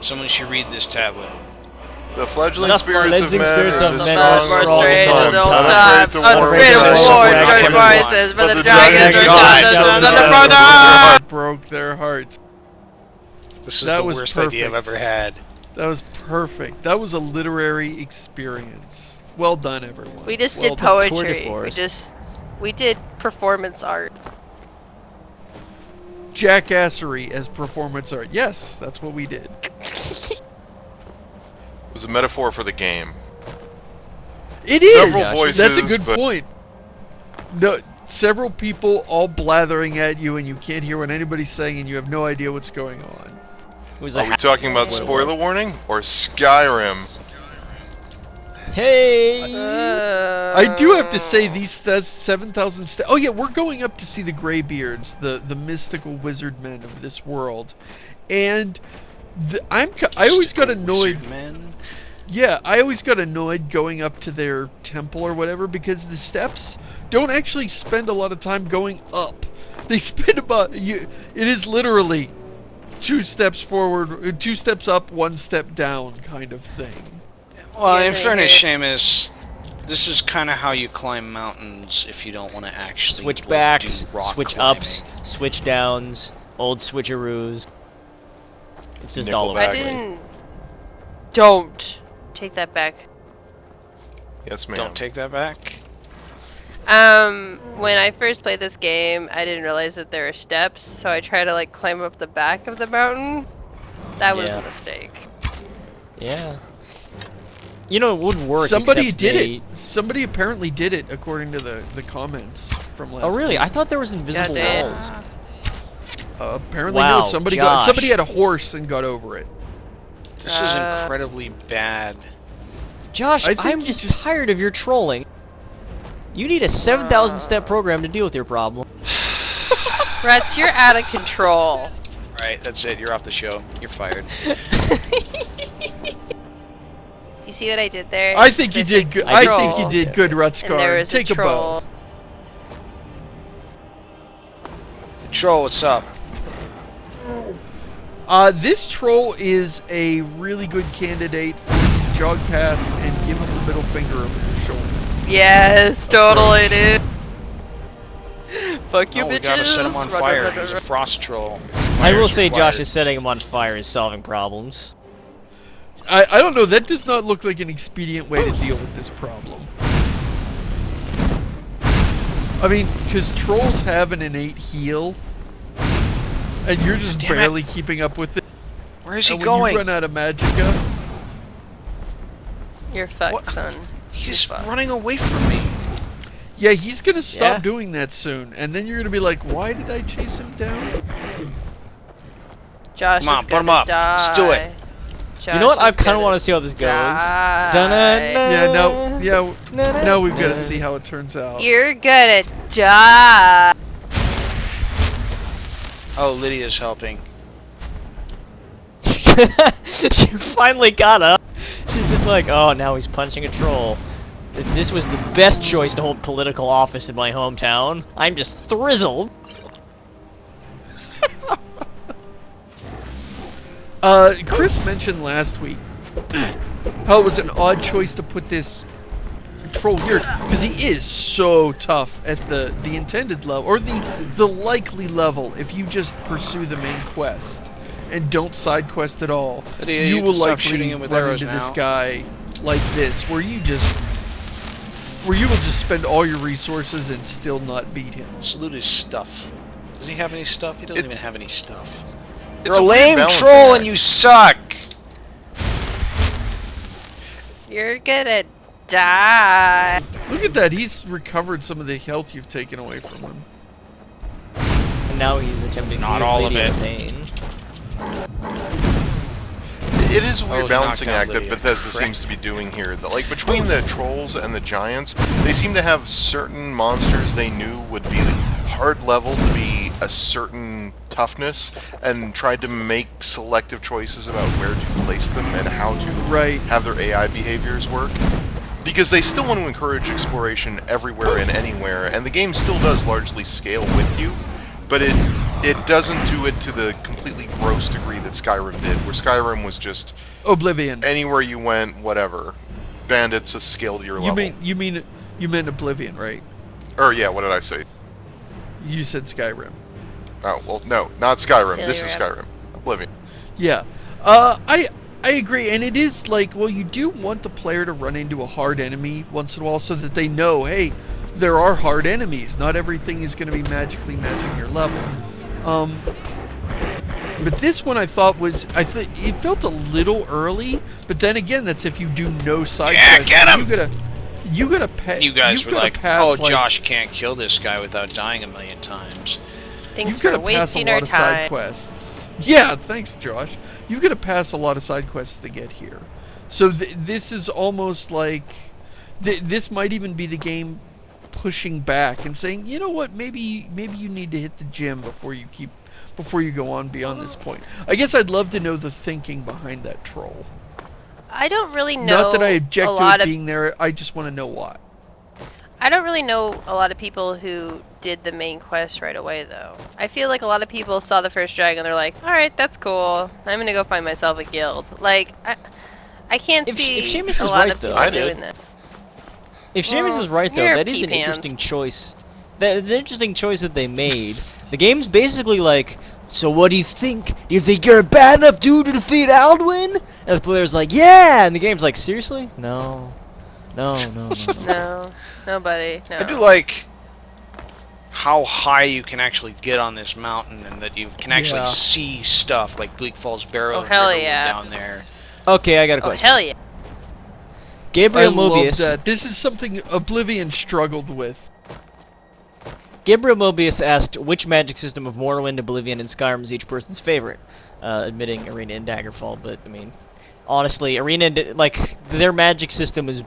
Someone should read this tablet. The fledgling spirits of men are the men strong are at strange all at all times. times. Unafraid of war, join forces, but the dragons are Dragons the brother. Broke their hearts. This is the worst idea I've ever had. That was perfect. That was a literary experience. Well done, everyone. We just well did poetry. We did performance art. Jackassery as performance art. Yes, that's what we did. It was a metaphor for the game. It is! Several voices, that's a good point. No, several people all blathering at you and you can't hear what anybody's saying and you have no idea what's going on. Are we talking about spoiler warning or Skyrim? Hey! I do have to say these 7,000 steps. Oh yeah, we're going up to see the Greybeards, the mystical wizard men of this world, and I always got annoyed. Yeah, I always got annoyed going up to their temple or whatever because the steps don't actually spend a lot of time going up. They spend it is literally 2 steps forward, 2 steps up, 1 step down kind of thing. Well, in fairness, Seamus, this is kind of how you climb mountains if you don't want to actually switch backs, do rock switch climbing. ups, switch downs, old switcheroos. It's just all over. I didn't. Don't take that back. Yes, ma'am. Don't take that back. When I first played this game, I didn't realize that there are steps, so I tried to like climb up the back of the mountain. That was a mistake. Yeah. You know, it would work. Somebody did it. Somebody apparently did it, according to the comments from last. Oh really? week. I thought there was invisible walls. Apparently, no. Somebody had a horse and got over it. This is incredibly bad. Josh, I'm just tired of your trolling. You need a 7,000 step program to deal with your problem. Rats, you're out of control. Right, that's it. You're off the show. You're fired. You see what I did there? I think you did good. I think you did good, Rutskar. Take a bow. Troll, what's up? This troll is a really good candidate for you to jog past and give him the middle finger over your shoulder. Yes, totally, dude. Fuck you, bitches. We gotta set him on fire. He's a frost troll. I will say Josh is setting him on fire is solving problems. I don't know, that does not look like an expedient way to deal with this problem. I mean, because trolls have an innate heal, and you're just barely keeping up with it. Where is he when going? You run out of magicka. You're fucked, son. He's running away from me. Yeah, he's gonna stop doing that soon, and then you're gonna be like, why did I chase him down? Josh, come on, put him up. Let's do it. You know what? I kind of want to see how this goes. Now we've got to see how it turns out. You're gonna die. Oh, Lydia's helping. She finally got up. She's just like, oh, now he's punching a troll. This was the best choice to hold political office in my hometown. I'm just thrizzled. Chris mentioned last week how it was an odd choice to put this troll here because he is so tough at the intended level or the likely level if you just pursue the main quest and don't side quest at all. You will likely run into this guy like this where you will just spend all your resources and still not beat him. Salute his stuff. Does he have any stuff? He doesn't even have any stuff. It's You're a lame troll and you suck! You're gonna die. Look at that, he's recovered some of the health you've taken away from him. And now he's attempting not to all of it. Pain. It is a weird balancing act that Bethesda seems to be doing here. That, like, between the trolls and the giants, they seem to have certain monsters they knew would be hard level to be a certain toughness, and tried to make selective choices about where to place them and how to have their AI behaviors work. Because they still want to encourage exploration everywhere and anywhere, and the game still does largely scale with you, but it it doesn't do it to the completely gross degree that Skyrim did, where Skyrim was just Oblivion. anywhere you went, whatever. Bandits a scale to your level. You meant Oblivion, right? Or yeah, what did I say? You said Skyrim. Oh well, no, not Skyrim. Yeah, This you're is right. Skyrim. Oblivion. Yeah. I agree, and it is like, well, you do want the player to run into a hard enemy once in a while so that they know, hey, there are hard enemies. Not everything is going to be magically matching your level. But this one I thought was, it felt a little early, but then again, that's if you do no side quests. Get him! You gotta pay. You guys were like, oh, Josh can't kill this guy without dying a million times. Thanks You've for got to pass a wasting lot our of side time. quests. Yeah, thanks, Josh. You've got to pass a lot of side quests to get here. So this is almost like this might even be the game pushing back and saying, you know what, maybe you need to hit the gym before you go on beyond this point. I guess I'd love to know the thinking behind that troll. I don't really know. Not that I object a to lot it of being there. I just want to know why. I don't really know a lot of people who did the main quest right away, though. I feel like a lot of people saw the first dragon, they're like, alright, that's cool. I'm gonna go find myself a guild. Like, I can't see if Seamus a is lot right, of though, people I did. doing that. If Seamus is right, though, you're that is an pea-pans. interesting choice. That's an interesting choice that they made. The game's basically like, so what do you think? Do you think you're a bad enough dude to defeat Alduin? And the player's like, yeah! And the game's like, seriously? No. No. No, nobody. No. I do like how high you can actually get on this mountain, and that you can actually Yeah. see stuff like Bleak Falls Barrow Oh, hell Riverwood yeah. down there. Okay, I got a Oh, question. hell yeah. Gabriel I love Mobius. that. This is something Oblivion struggled with. Gabriel Mobius asked which magic system of Morrowind, Oblivion, and Skyrim is each person's favorite, admitting Arena and Daggerfall. But I mean, honestly, Arena their magic system is.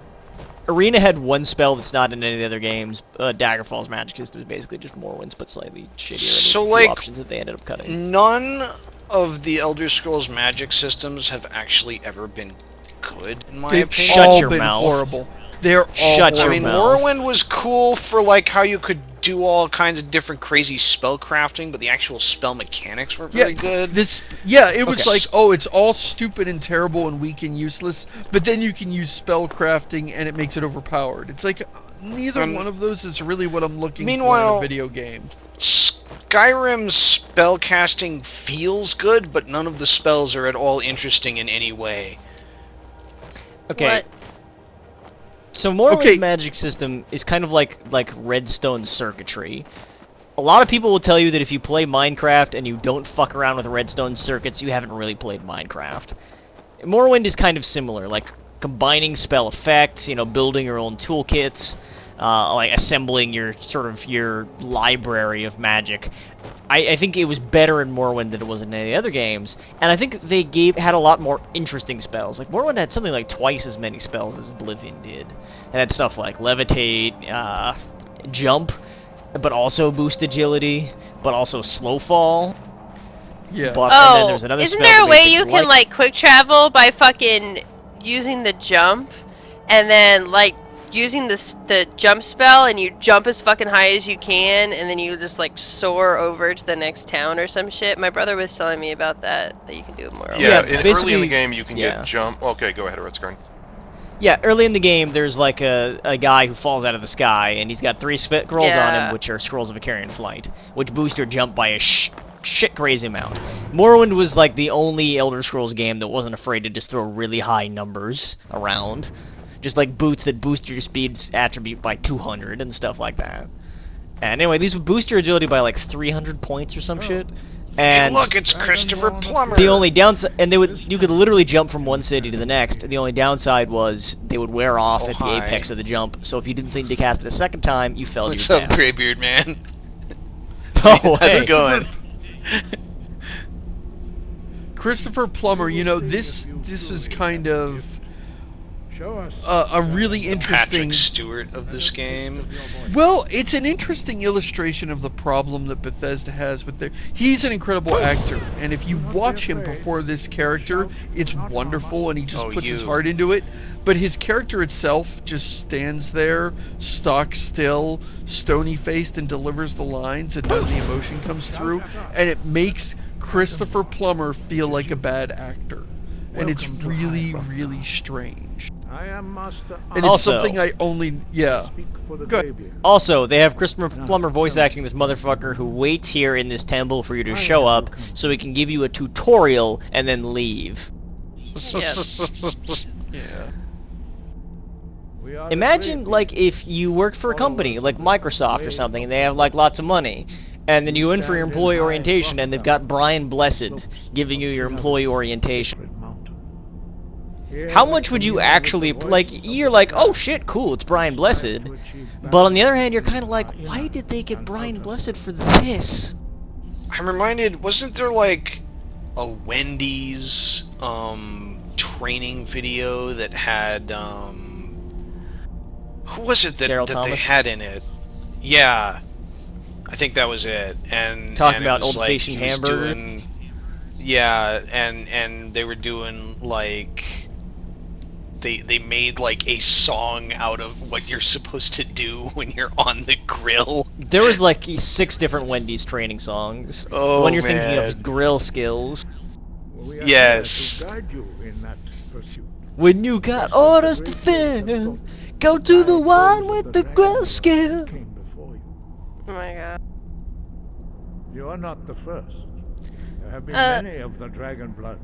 Arena had one spell that's not in any of the other games. Daggerfall's magic system is basically just Morrowind's, but slightly shittier. So, and there's a few like, options that they ended up cutting. None of the Elder Scrolls magic systems have actually ever been good, in my They've opinion. Shut all your been mouth. horrible. They're all Shut your I mean, mouth. Morrowind was cool for like how you could do all kinds of different crazy spell crafting, but the actual spell mechanics weren't very good. It was Okay. like, oh, it's all stupid and terrible and weak and useless, but then you can use spell crafting and it makes it overpowered. It's like, neither one of those is really what I'm looking for in Meanwhile- a video game. Skyrim's spell casting feels good, but none of the spells are at all interesting in any way. Okay. What? So Morrowind's Okay. magic system is kind of like redstone circuitry. A lot of people will tell you that if you play Minecraft and you don't fuck around with redstone circuits, you haven't really played Minecraft. Morrowind is kind of similar, like combining spell effects, building your own toolkits, like assembling your library of magic. I think it was better in Morrowind than it was in any other games, and I think they had a lot more interesting spells. Like Morrowind had something like twice as many spells as Oblivion did. It had stuff like levitate, jump, but also boost agility, but also slow fall. Yeah. But, and then Oh, there's another isn't spell there that a way makes you it can like quick travel by fucking using the jump, and then like using the jump spell, and you jump as fucking high as you can, and then you just like soar over to the next town or some shit? My brother was telling me about that you can do it more. Yeah, Yeah, early in basically- the game you can yeah. get jump. Okay, go ahead, Redscarn. Yeah, early in the game, there's like a guy who falls out of the sky, and he's got 3 scrolls on Yeah. him, which are scrolls of Icarian flight, which boost your jump by a shit crazy amount. Morrowind was like the only Elder Scrolls game that wasn't afraid to just throw really high numbers around, just like boots that boost your speed's attribute by 200 and stuff like that. And anyway, these would boost your agility by like 300 points or some shit. And Look, it's Christopher Plummer. the only downside, and you could literally jump from one city to the next. The only downside was they would wear off Oh, at the hi. apex of the jump. So if you didn't think to cast it a second time, you fell to What's your up, death. Greybeard man? No How's way. it going? Christopher Plummer, this is kind of a really interesting Patrick Stewart of this game. Well, it's an interesting illustration of the problem that Bethesda has with their... He's an incredible actor, and if you watch him before this character, it's wonderful, and he just puts his heart into it. But his character itself just stands there, stock still, stony-faced, and delivers the lines, and none of the emotion comes through, and it makes Christopher Plummer feel like a bad actor. And it's really, really strange. And it's something I only... Yeah. Go ahead. Also, they have Christopher Plummer voice acting this motherfucker who waits here in this temple for you to show up so he can give you a tutorial and then leave. Yeah. Imagine, like, if you worked for a company like Microsoft or something and they have, like, lots of money. And then you go in for your employee orientation and they've got Brian Blessed giving you your employee orientation. How much would you actually, like, you're like, oh shit, cool, it's Brian Blessed. But on the other hand, you're kind of like, why did they get Brian Blessed for this? I'm reminded, wasn't there like a Wendy's training video that had who was it that they had in it? Yeah, I think that was it. And talking and about it was old-fashioned hamburger. Yeah, and they were doing like they made like a song out of what you're supposed to do when you're on the grill. There was like 6 different Wendy's training songs. Oh, the one you're man. thinking of is grill skills. Yes. When you got orders to fill, go to the one with the grill skill. Oh my god. You are not the first. There have been many of the dragon blood.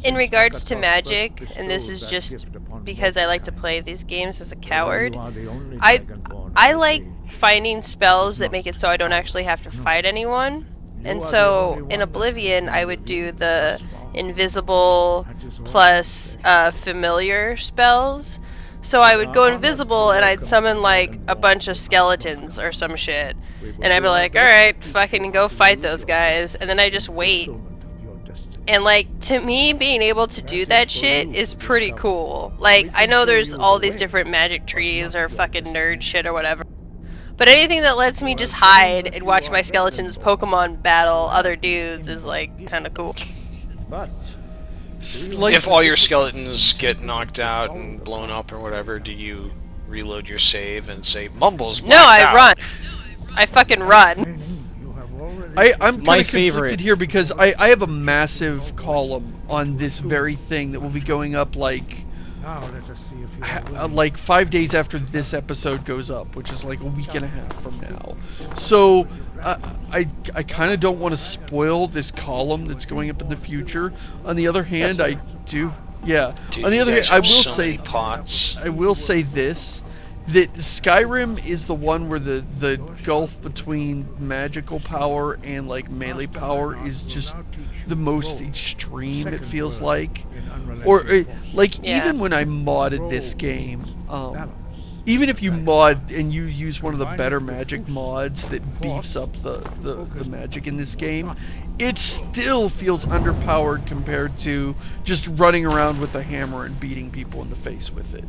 In regards to magic, and this is just because I like to play these games as a coward, I like finding spells that make it so I don't actually have to fight anyone. And so in Oblivion, I would do the invisible plus familiar spells. So I would go invisible and I'd summon like a bunch of skeletons or some shit. And I'd be like, alright, fucking go fight those guys. And then I just wait. And like, to me, being able to do that shit is pretty cool. Like, I know there's all these different magic trees or fucking nerd shit or whatever. But anything that lets me just hide and watch my skeletons Pokemon battle other dudes is like, kinda cool. But If all your skeletons get knocked out and blown up or whatever, do you reload your save and say, Mumbles No, I run. I fucking run. I'm kind of conflicted here because I have a massive column on this very thing that will be going up like 5 days after this episode goes up, which is like a week and a half from now. So I kind of don't want to spoil this column that's going up in the future. On the other hand, I do. Yeah. Dude, on the other hand, I will so say many pots. I will say this. That Skyrim is the one where the gulf between magical power and like melee power is just the most extreme, it feels like. Or like even when I modded this game, even if you mod and you use one of the better magic mods that beefs up the magic in this game, it still feels underpowered compared to just running around with a hammer and beating people in the face with it.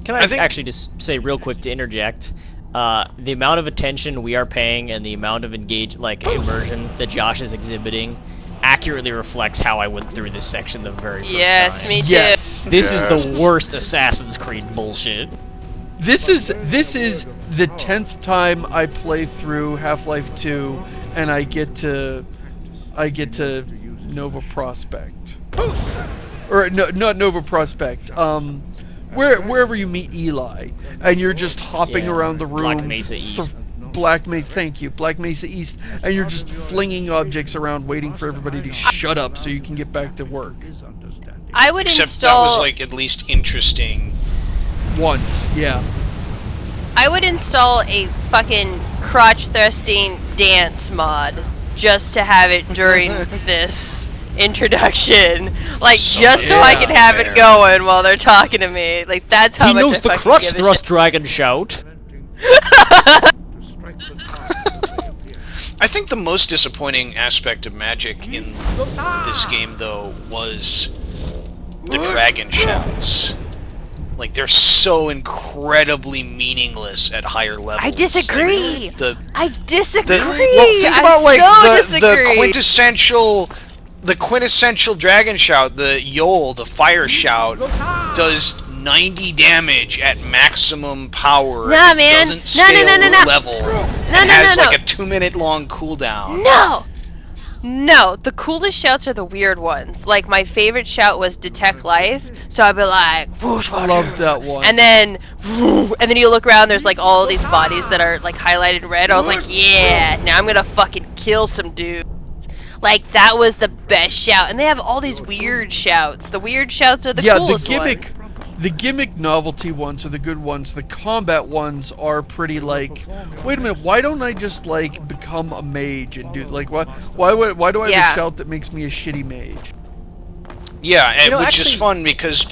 Can I actually just say real quick to interject, the amount of attention we are paying and the amount of immersion that Josh is exhibiting accurately reflects how I went through this section the very first time. Yes, me too. Yes. This is the worst Assassin's Creed bullshit. This is the 10th time I play through Half-Life 2 and I get to Nova Prospect. Or no, not Nova Prospect. Wherever you meet Eli, and you're just hopping around the room. Black Mesa East. Black Mesa, thank you, Black Mesa East, and you're just flinging objects around, waiting for everybody to shut up so you can get back to work. I would Except install. that was like at least interesting. Once, yeah. I would install a fucking crotch-thrusting dance mod just to have it during this introduction, like just so I can have it going while they're talking to me. Like that's how much I knows the fucking crutch give a thrust shit. dragon shout. I think the most disappointing aspect of magic in this game, though, was the dragon shouts. Like, they're so incredibly meaningless at higher levels. I disagree. Like, I disagree. well, think about like so the quintessential dragon shout, the Yol, the fire shout, does 90 damage at maximum power. Nah, it man. Doesn't scale No. level. No, it has no. like a 2-minute long cooldown. No, the coolest shouts are the weird ones. Like, my favorite shout was Detect Life, so I'd be like, whoosh, I love that one. and then you look around, there's like all these bodies that are like highlighted in red. I was like, yeah, now I'm gonna fucking kill some dudes. Like, that was the best shout, and they have all these weird shouts. The weird shouts are the coolest ones. The gimmick novelty ones are the good ones. The combat ones are pretty like, wait a minute, why don't I just like become a mage and do like why do I have a shout that makes me a shitty mage? Yeah, and which actually, is fun because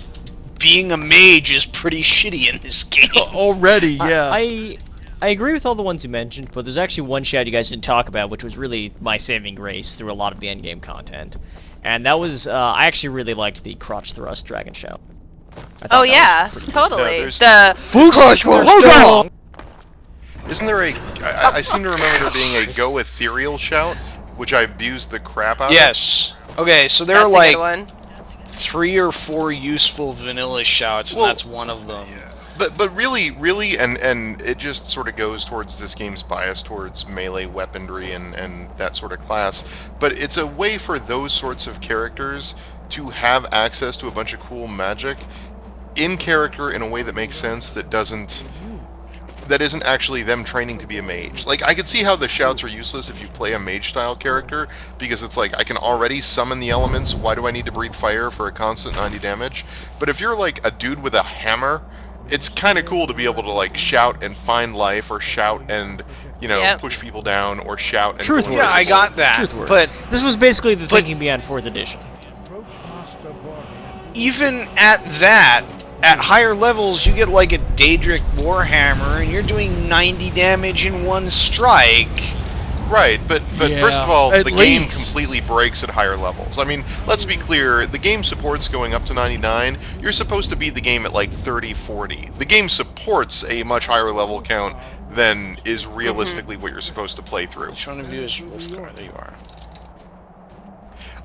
being a mage is pretty shitty in this game. Already, yeah. I agree with all the ones you mentioned, but there's actually one shout you guys didn't talk about, which was really my saving grace through a lot of the endgame content. And that was, I actually really liked the crotch thrust dragon shout. Oh yeah, totally. Yeah, The Isn't there a... I seem to remember there being a go ethereal shout, which I abused the crap out of. Yes. Okay, so there That's are a good like one. 3 or 4 useful vanilla shouts, and that's one of them. But really, and it just sort of goes towards this game's bias towards melee weaponry and that sort of class. But it's a way for those sorts of characters to have access to a bunch of cool magic in character in a way that makes sense, that isn't actually them training to be a mage. Like, I could see how the shouts are useless if you play a mage-style character, because it's like, I can already summon the elements, why do I need to breathe fire for a constant 90 damage? But if you're like a dude with a hammer, it's kind of cool to be able to like shout and find life, or shout and, you know, push people down, or shout and... Truth words. Yeah, I got that, but... This was basically the thinking beyond 4th edition. Even at that, at higher levels, you get like a Daedric Warhammer, and you're doing 90 damage in one strike. Right, but Yeah, first of all, the at game least. completely breaks at higher levels. I mean, let's be clear, the game supports going up to 99. You're supposed to beat the game at like 30, 40. The game supports a much higher level count than is realistically what you're supposed to play through. Which one of you is Wolfgar? There you are.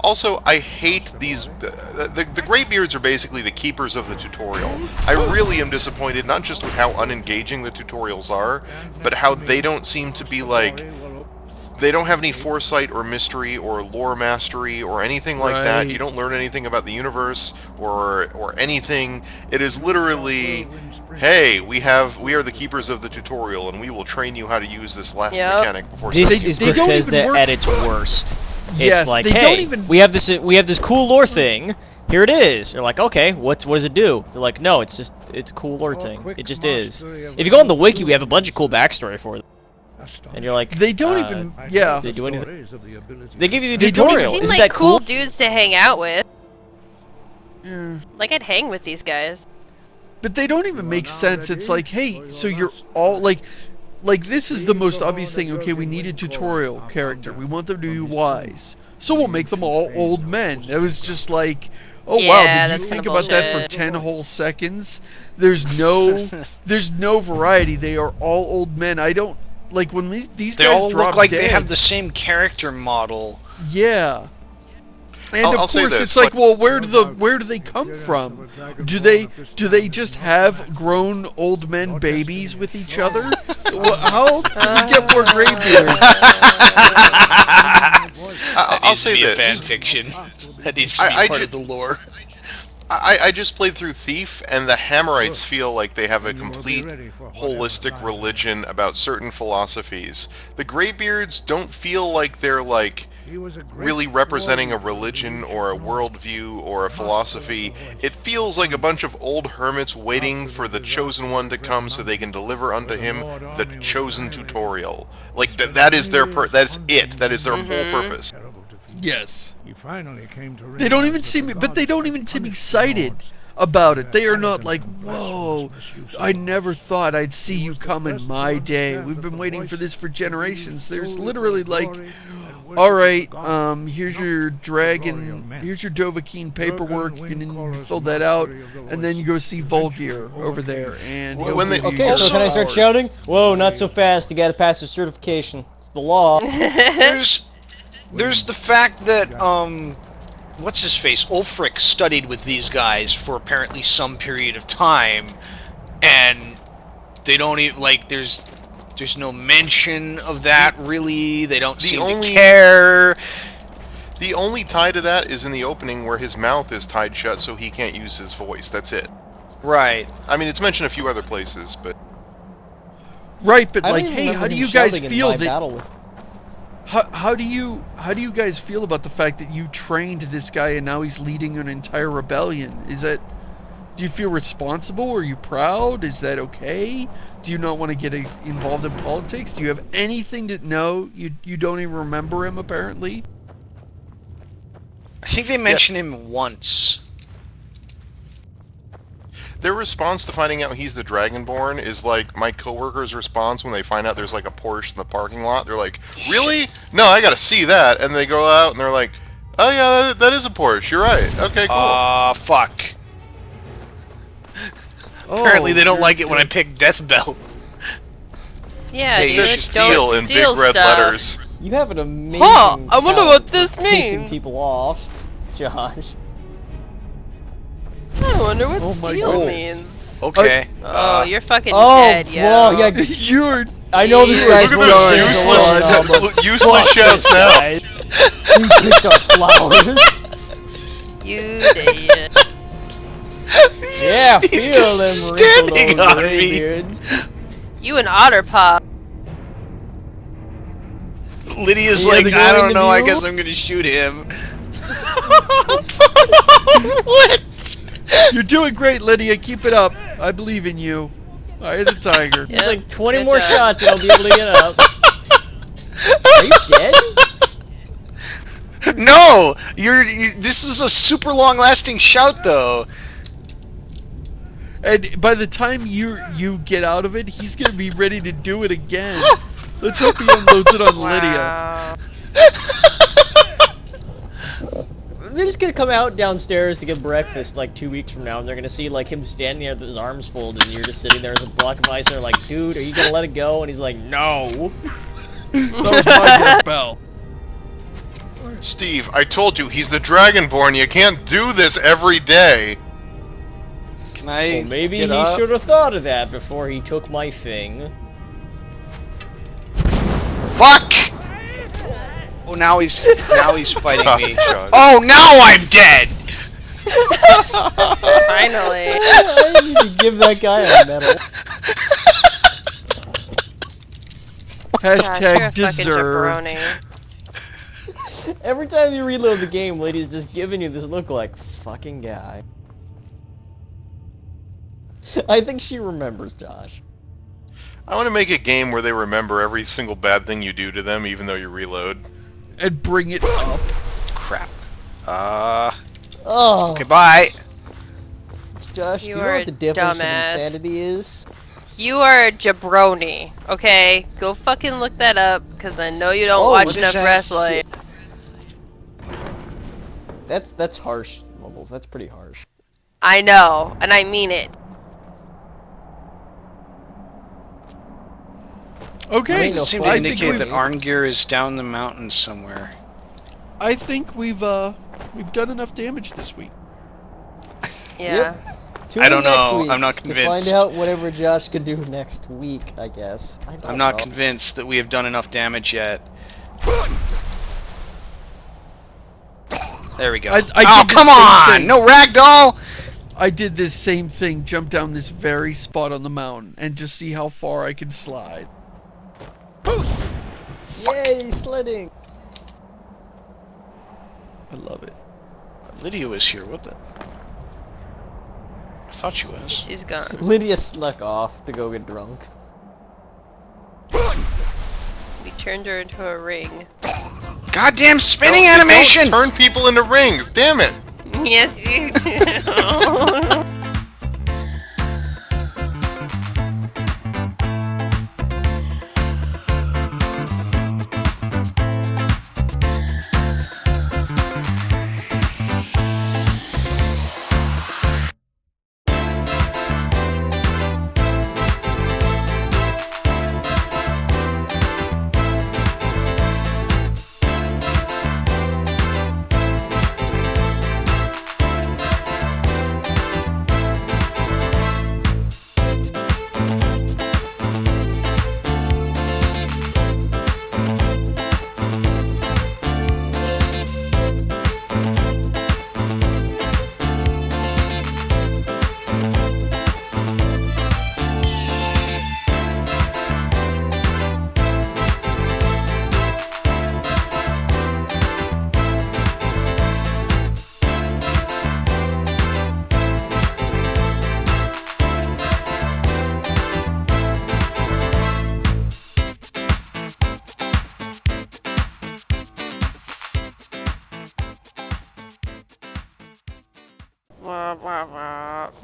Also, I hate these... The Greybeards are basically the keepers of the tutorial. I really am disappointed, not just with how unengaging the tutorials are, but how they don't seem to be like... They don't have any foresight or mystery or lore mastery or anything like that. You don't learn anything about the universe or anything. It is literally, hey, we are the keepers of the tutorial, and we will train you how to use this last mechanic before... This is they don't Bethesda even work. at its worst. Yes, It's like, they hey, don't even... we have this cool lore thing. Here it is. They're like, okay, what does it do? They're like, no, it's a cool lore thing. It just is. If you go on the wiki, we have a bunch of cool backstory for them. And you're like, They don't even... Yeah. they do anything. They give you the They don't even- tutorial. Seem Isn't like that cool cool? dudes to hang out with. Yeah. Like, I'd hang with these guys. But they don't even make sense. It's like, hey, so you're all like this is the most obvious thing. Okay, we need a tutorial character. We want them to be wise. So we'll make them all old men. It was just like, oh Yeah, wow, did that's you think kinda about that for bullshit. 10 whole seconds? There's no variety. They are all old men. I don't like when these They guys all drop look like dead. they have the same character model. Yeah. And I'll of say course, this, it's like, like- well, where do they come from? Do they just have grown old men babies with each other? How can we get more Greybeards? I'll say That needs to be a this. fan fiction. That needs to be I part ju- of the lore. I just played through Thief, and the Hammerites feel like they have a complete holistic religion about certain philosophies. The Greybeards don't feel like they're like really representing a religion or a worldview or a philosophy. It feels like a bunch of old hermits waiting for the chosen one to come so they can deliver unto him the chosen tutorial. Like that is their that's it. That is their whole purpose. Yes. He finally came to They don't even seem, but they don't even seem excited about it. They are not like, whoa, I never thought I'd see you come in my day. We've been waiting for this for generations. There's literally like, All right, here's your dragon. Here's your Dovahkiin paperwork. You can fill that out, and then you go see Volgear over there. And okay, so can I start shouting? Whoa, not so fast. You gotta pass the certification. It's the law. There's the fact that what's his face? Ulfric studied with these guys for apparently some period of time, and they don't even like. There's no mention of that, really. They don't seem to care. The only tie to that is in the opening where his mouth is tied shut so he can't use his voice. That's it. Right. I mean, it's mentioned a few other places, but... Right, but like, hey, how do you guys feel that... How do you guys feel about the fact that you trained this guy and now he's leading an entire rebellion? Is that... Do you feel responsible? Are you proud? Is that okay? Do you not want to get involved in politics? Do you have anything to know? You don't even remember him, apparently? I think they mention him once. Their response to finding out he's the Dragonborn is like my coworker's response when they find out there's like a Porsche in the parking lot. They're like, really? No, I gotta see that. And they go out and they're like, oh yeah, that is a Porsche. You're right. Okay, cool. Fuck. Apparently they don't like it when I pick Death Belt. Yeah, it dude, says don't steal in big red letters. You have an amazing I wonder what this pissing means. people off, Josh. I wonder what steal means. Okay. Oh, you're fucking dead, yo. Whoa, yeah, you're... I know this guy's Look at those useless shouts now. You picked up flowers. You idiot. Yeah, He's feel just them standing wrinkled on old me. greybeards. You an otter pop. Lydia's Yeah, like, the I going don't to know, I view? guess I'm gonna shoot him. What? You're doing great, Lydia. Keep it up. I believe in you. Eye of the tiger. Yep, Like 20 good more job. shots and I'll be able to get up. Are you dead? No! This is a super long-lasting shout, though. And by the time you get out of it, he's gonna be ready to do it again. Let's hope he unloads it on Lydia. Wow. They're just gonna come out downstairs to get breakfast like 2 weeks from now, and they're gonna see like him standing there with his arms folded, and you're just sitting there with a block of ice, and they're like, "Dude, are you gonna let it go?" And he's like, "No." That was my death bell. Steve, I told you, he's the Dragonborn. You can't do this every day. Can I Well, maybe get he up? should have thought of that before he took my thing. Fuck! Oh, now he's fighting me. Josh. Oh, now I'm dead! Finally. I need to give that guy a medal. Gosh, you're a fucking Deserved. jabroni. Every time you reload the game, lady's just giving you this look like, fucking guy. I think she remembers, Josh. I want to make a game where they remember every single bad thing you do to them, even though you reload. And bring it up. Crap. Oh, Okay, bye. Josh, do You you know are what the difference of dumbass. insanity is? You are a jabroni, okay? Go fucking look that up, because I know you don't Oh, watch what is enough that? wrestling. That's harsh, Mumbles. That's pretty harsh. I know, and I mean it. Okay, It seemed to indicate that Arngir is down the mountain somewhere. I think we've done enough damage this week. Yeah. Tune I in don't next know. week I'm not to convinced. find out whatever Josh can do next week, I guess. I'm not convinced that we have done enough damage yet. There we go. I Oh, did the come same on! thing. No ragdoll! I did this same thing, jump down this very spot on the mountain, and just see how far I can slide. Yay, sledding! I love it. Lydia was here. What the? I thought she was. She's gone. Lydia snuck off to go get drunk. We turned her into a ring. Goddamn spinning Don't animation! turn people into rings, damn it! Yes, you do.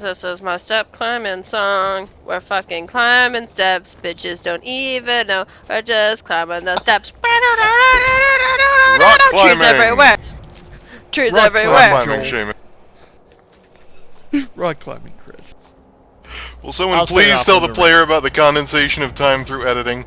This is my step climbing song. We're fucking climbing steps. Bitches don't even know. We're just climbing the steps. Rock climbing. Trees everywhere. Trees Rock everywhere. Rock climbing, Joel. Shaman. Rock climbing, Chris. Will someone I'll start please off tell with the a player about the condensation of time through editing?